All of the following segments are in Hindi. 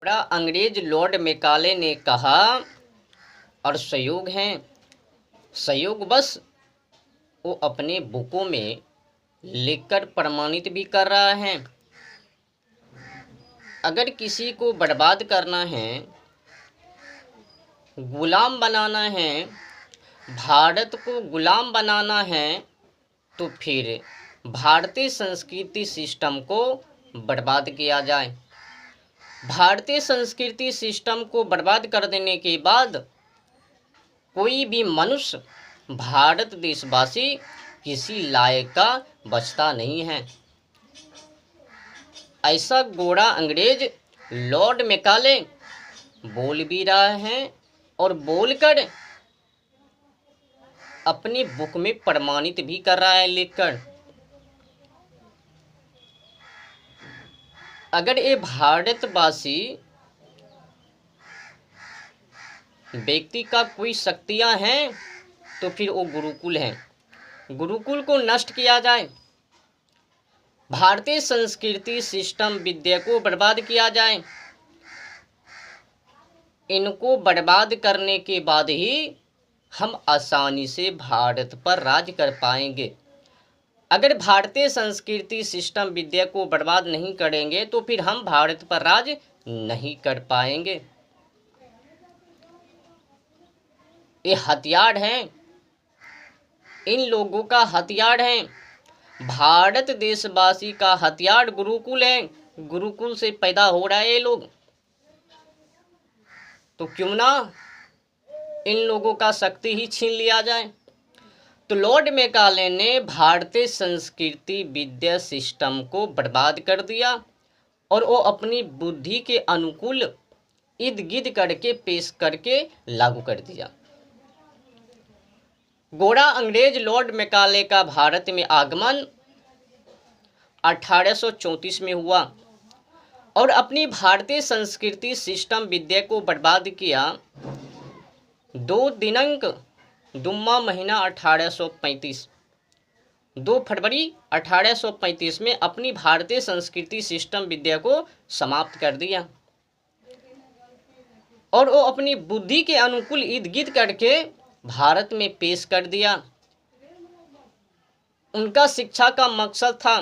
अंग्रेज लॉर्ड मैकाले ने कहा और सहयोग हैं, सहयोग बस वो अपने बुकों में लिखकर प्रमाणित भी कर रहा है। अगर किसी को बर्बाद करना है, गुलाम बनाना है, भारत को गुलाम बनाना है, तो फिर भारतीय संस्कृति सिस्टम को बर्बाद किया जाए। भारतीय संस्कृति सिस्टम को बर्बाद कर देने के बाद कोई भी मनुष्य, भारत देशवासी किसी लायक का बचता नहीं है। ऐसा गोरा अंग्रेज लॉर्ड मैकाले बोल भी रहा है और बोलकर अपनी बुक में प्रमाणित भी कर रहा है लिखकर। अगर ये भारतवासी व्यक्ति का कोई शक्तियां हैं तो फिर वो गुरुकुल हैं। गुरुकुल को नष्ट किया जाए, भारतीय संस्कृति सिस्टम विद्या को बर्बाद किया जाए। इनको बर्बाद करने के बाद ही हम आसानी से भारत पर राज कर पाएंगे। अगर भारतीय संस्कृति सिस्टम विद्या को बर्बाद नहीं करेंगे तो फिर हम भारत पर राज नहीं कर पाएंगे। ये हथियार हैं, इन लोगों का हथियार है। भारत देशवासी का हथियार गुरुकुल है। गुरुकुल से पैदा हो रहा है ये लोग, तो क्यों ना इन लोगों का शक्ति ही छीन लिया जाए। तो लॉर्ड मैकाले ने भारतीय संस्कृति विद्या सिस्टम को बर्बाद कर दिया और वो अपनी बुद्धि के अनुकूल इर्द गिर्द करके पेश करके लागू कर दिया। गोरा अंग्रेज लॉर्ड मैकाले का भारत में आगमन 1834 में हुआ और अपनी भारतीय संस्कृति सिस्टम विद्या को बर्बाद किया। 2 दिनांक दुम्मा महीना 1835, 2 फरवरी 1835 में अपनी भारतीय संस्कृति सिस्टम विद्या को समाप्त कर दिया और वो अपनी बुद्धि के अनुकूल इर्द गिर्द करके भारत में पेश कर दिया। उनका शिक्षा का मकसद था,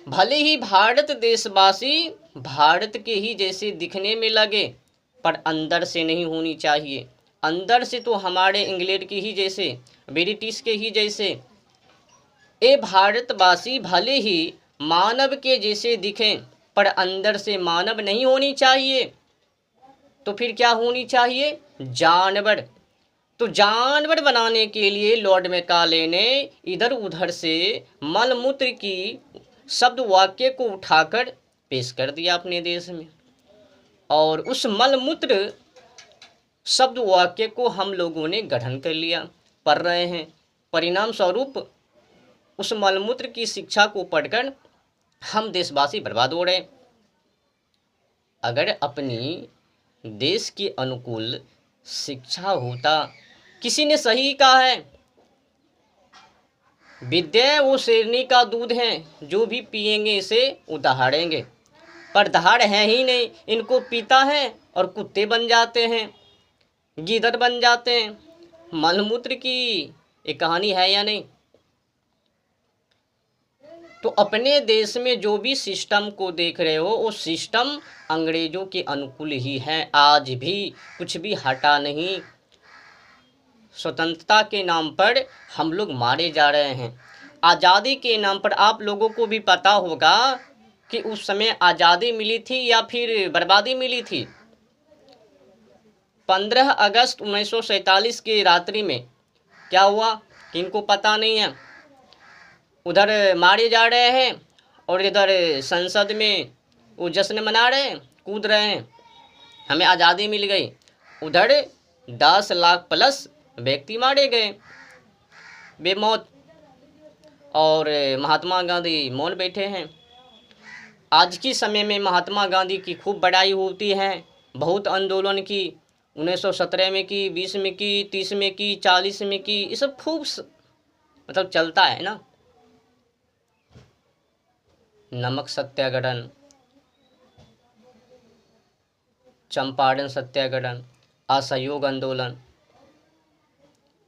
भले ही भारत देशवासी भारत के ही जैसे दिखने में लगे पर अंदर से नहीं होनी चाहिए। अंदर से तो हमारे इंग्लैंड के ही जैसे, ब्रिटिश के ही जैसे। ये भारतवासी भले ही मानव के जैसे दिखें पर अंदर से मानव नहीं होनी चाहिए। तो फिर क्या होनी चाहिए? जानवर। तो जानवर बनाने के लिए लॉर्ड मैकाले ने इधर उधर से मलमूत्र की शब्द वाक्य को उठाकर पेश कर दिया अपने देश में, और उस मलमूत्र शब्द वाक्य को हम लोगों ने ग्रहण कर लिया, पढ़ रहे हैं। परिणाम स्वरूप उस मलमूत्र की शिक्षा को पढ़कर हम देशवासी बर्बाद हो रहे। अगर अपनी देश के अनुकूल शिक्षा होता, किसी ने सही कहा है, विद्या वो शेरनी का दूध है, जो भी पिएंगे इसे वो दहाड़ेंगे। पर दहाड़ है ही नहीं, इनको पीता है और कुत्ते बन जाते हैं, गीदड़ बन जाते हैं। मलमूत्र की एक कहानी है या नहीं? तो अपने देश में जो भी सिस्टम को देख रहे हो वो सिस्टम अंग्रेजों के अनुकूल ही है। आज भी कुछ भी हटा नहीं। स्वतंत्रता के नाम पर हम लोग मारे जा रहे हैं। आज़ादी के नाम पर आप लोगों को भी पता होगा कि उस समय आज़ादी मिली थी या फिर बर्बादी मिली थी। 15 अगस्त 1947 की रात्रि में क्या हुआ किनको पता नहीं है। उधर मारे जा रहे हैं और इधर संसद में वो जश्न मना रहे हैं, कूद रहे हैं, हमें आज़ादी मिल गई। उधर 10 लाख प्लस व्यक्ति मारे गए बेमौत, और महात्मा गांधी मौन बैठे हैं। आज की समय में महात्मा गांधी की खूब बड़ाई होती है, बहुत आंदोलन की, 1917 में की, 20 में की, 30 में की, 40 में की, ये सब खूब मतलब चलता है ना। नमक सत्याग्रह, चंपारण सत्याग्रह, असहयोग आंदोलन।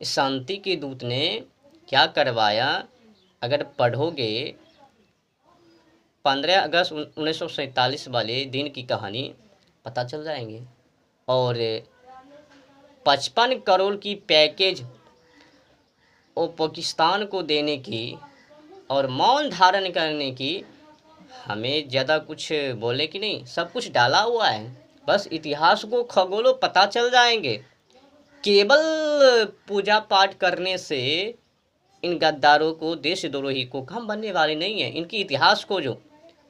इस शांति के दूत ने क्या करवाया, अगर पढ़ोगे 15 अगस्त 1947 वाले दिन की कहानी पता चल जाएंगे। और 55 करोड़ की पैकेज वो पाकिस्तान को देने की और मौन धारण करने की, हमें ज़्यादा कुछ बोले कि नहीं, सब कुछ डाला हुआ है। बस इतिहास को खगोलो पता चल जाएंगे। केवल पूजा पाठ करने से इन गद्दारों को, देशद्रोही को काम बनने वाले नहीं है। इनकी इतिहास को जो,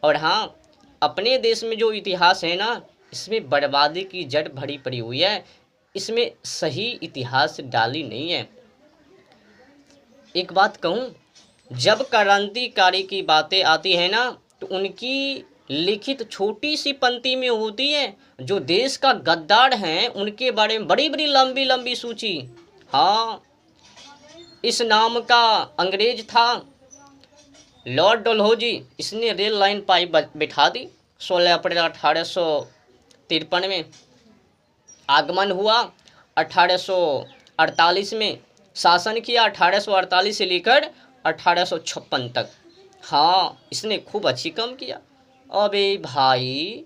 और हाँ, अपने देश में जो इतिहास है ना, इसमें बर्बादी की जड़ भरी पड़ी हुई है। इसमें सही इतिहास डाली नहीं है। एक बात कहूँ, जब क्रांतिकारी की बातें आती है ना, तो उनकी लिखित छोटी सी पंक्ति में होती है, जो देश का गद्दार हैं उनके बारे में बड़ी बड़ी लंबी लंबी सूची। हाँ, इस नाम का अंग्रेज था लॉर्ड डलहौजी। इसने रेल लाइन पाइप बिठा दी। 16 अप्रैल 1853 में आगमन हुआ। 1848 में शासन किया, 1848 से लेकर 1856 तक। हाँ, इसने खूब अच्छी काम किया। अबे भाई,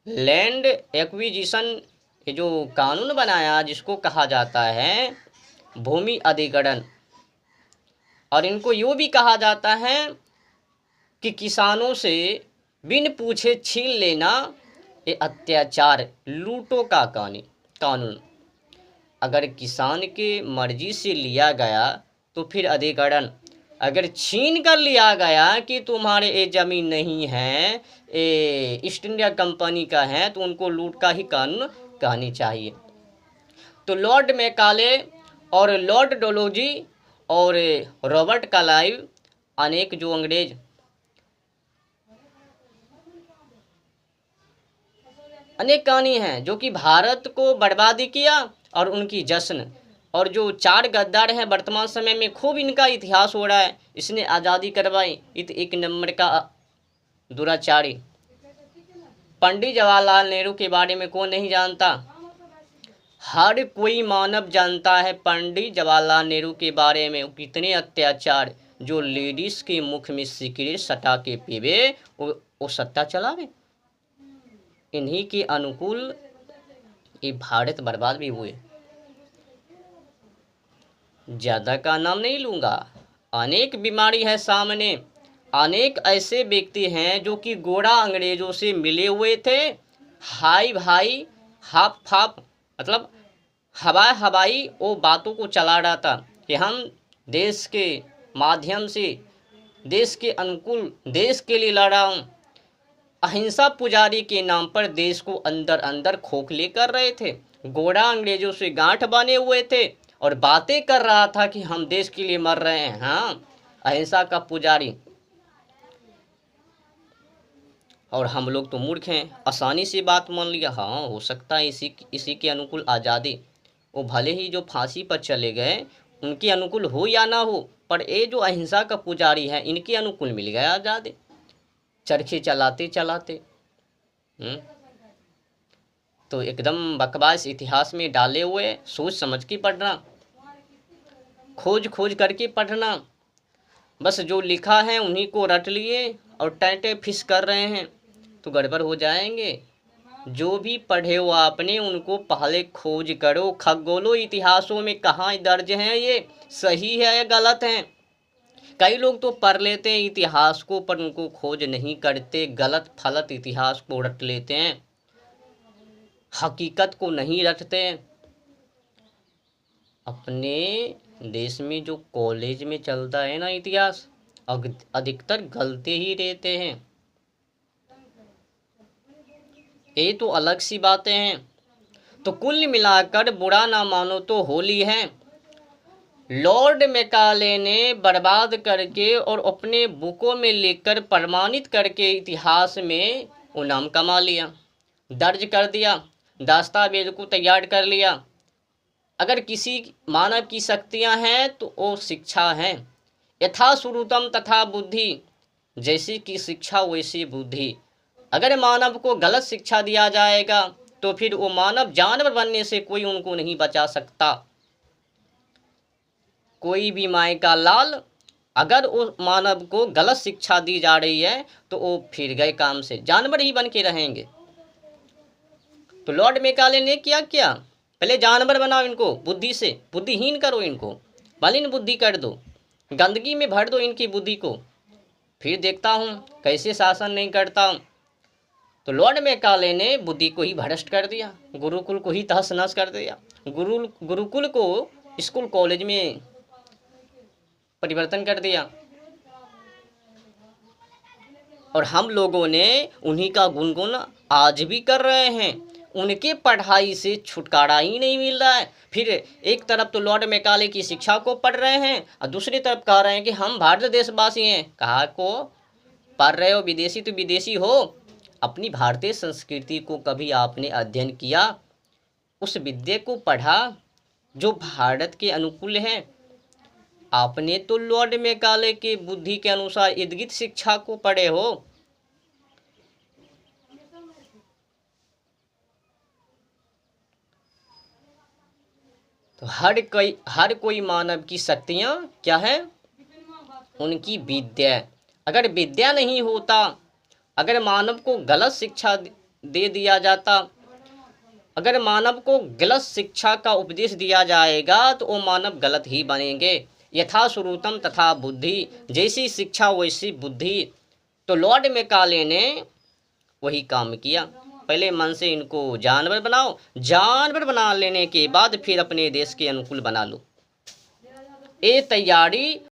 लैंड एक्विजिशन, ये जो कानून बनाया जिसको कहा जाता है भूमि अधिग्रहण, और इनको यूँ भी कहा जाता है कि किसानों से बिन पूछे छीन लेना, ये अत्याचार, लूटों का कानून। अगर किसान के मर्जी से लिया गया तो फिर अधिग्रहण, अगर छीन कर लिया गया कि तुम्हारे ये ज़मीन नहीं है, ये ईस्ट इंडिया कंपनी का है, तो उनको लूट का ही कानून कहनी चाहिए। तो लॉर्ड मैकाले और लॉर्ड डलहौजी और रॉबर्ट क्लाइव, अनेक जो अंग्रेज, अनेक कहानी हैं जो कि भारत को बर्बादी किया, और उनकी जश्न। और जो 4 गद्दार हैं वर्तमान समय में, खूब इनका इतिहास हो रहा है। इसने आज़ादी करवाई, एक नंबर का दुराचारी। पंडित जवाहरलाल नेहरू के बारे में कौन नहीं जानता? हर कोई मानव जानता है पंडित जवाहरलाल नेहरू के बारे में। कितने अत्याचार, जो लेडीज के मुख में सिगरेट सटा के पीवे, वो सट्टा चलावे। इन्हीं के अनुकूल ये भारत बर्बाद भी हुए। ज़्यादा का नाम नहीं लूँगा, अनेक बीमारी है सामने। अनेक ऐसे व्यक्ति हैं जो कि गोरा अंग्रेजों से मिले हुए थे। हाई भाई हाफ फाप, मतलब हवाई वो बातों को चला रहा था कि हम देश के माध्यम से, देश के अनुकूल, देश के लिए लड़ रहा हूँ। अहिंसा पुजारी के नाम पर देश को अंदर अंदर खोखले कर रहे थे। गोरा अंग्रेजों से गांठ बने हुए थे और बातें कर रहा था कि हम देश के लिए मर रहे हैं। हाँ, अहिंसा का पुजारी। और हम लोग तो मूर्ख हैं, आसानी से बात मान लिया। हाँ, हो सकता है इसी के अनुकूल आज़ादी। वो भले ही जो फांसी पर चले गए उनके अनुकूल हो या ना हो, पर ये जो अहिंसा का पुजारी है, इनके अनुकूल मिल गया आज़ादी, चरखे चलाते चलाते। तो एकदम बकवास इतिहास में डाले हुए, सोच समझ के पढ़ना, खोज खोज करके पढ़ना। बस जो लिखा है उन्हीं को रट लिए और टैंटे फिस कर रहे हैं तो गड़बड़ हो जाएंगे। जो भी पढ़े हो आपने, उनको पहले खोज करो, खगोलो इतिहासों में कहाँ दर्ज हैं, ये सही है या गलत हैं। कई लोग तो पढ़ लेते हैं इतिहास को, पर उनको खोज नहीं करते, गलत फलत इतिहास को रट लेते हैं, हकीकत को नहीं रटते। अपने देश में जो कॉलेज में चलता है ना इतिहास, अधिकतर गलते ही रहते हैं। ये तो अलग सी बातें हैं। तो कुल मिलाकर बुरा ना मानो तो होली है। लॉर्ड मैकाले ने बर्बाद करके और अपने बुकों में लिखकर प्रमाणित करके इतिहास में वो नाम कमा लिया, दर्ज कर दिया, दस्तावेज को तैयार कर लिया। अगर किसी मानव की शक्तियां हैं तो वो शिक्षा है। यथा श्रुतम तथा बुद्धि, जैसी की शिक्षा वैसी बुद्धि। अगर मानव को गलत शिक्षा दिया जाएगा तो फिर वो मानव जानवर बनने से कोई उनको नहीं बचा सकता। कोई भी माय का लाल, अगर उस मानव को गलत शिक्षा दी जा रही है तो वो फिर गए काम से, जानवर ही बन के रहेंगे। तो लॉर्ड मैकाले ने क्या किया, पहले जानवर बनाओ इनको, बुद्धि से बुद्धिहीन करो इनको, मलिन बुद्धि कर दो, गंदगी में भर दो इनकी बुद्धि को, फिर देखता हूँ कैसे शासन नहीं करता हूँ। तो लॉर्ड मैकाले ने बुद्धि को ही भ्रष्ट कर दिया, गुरुकुल को ही तहस नहस कर दिया, गुरुकुल को स्कूल कॉलेज में परिवर्तन कर दिया। और हम लोगों ने उन्हीं का गुनगुन आज भी कर रहे हैं, उनके पढ़ाई से छुटकारा ही नहीं मिल रहा है। फिर एक तरफ तो लॉर्ड मैकाले की शिक्षा को पढ़ रहे हैं और दूसरी तरफ कह रहे हैं कि हम भारत देशवासी हैं। कहा को पढ़ रहे हो, विदेशी तो विदेशी हो, अपनी भारतीय संस्कृति को कभी आपने अध्ययन किया, उस विद्या को पढ़ा जो भारत के अनुकूल है? आपने तो लॉर्ड मैकाले के बुद्धि के अनुसार इर्द शिक्षा को पढ़े हो। तो हर कोई मानव की शक्तियां क्या है, उनकी विद्या। अगर विद्या नहीं होता, अगर मानव को गलत शिक्षा दे दिया जाता, अगर मानव को गलत शिक्षा का उपदेश दिया जाएगा तो वो मानव गलत ही बनेंगे। यथा श्रुतम तथा बुद्धि, जैसी शिक्षा वैसी बुद्धि। तो लॉर्ड मैकाले ने वही काम किया, पहले मन से इनको जानवर बनाओ, जानवर बना लेने के बाद फिर अपने देश के अनुकूल बना लो। ये तैयारी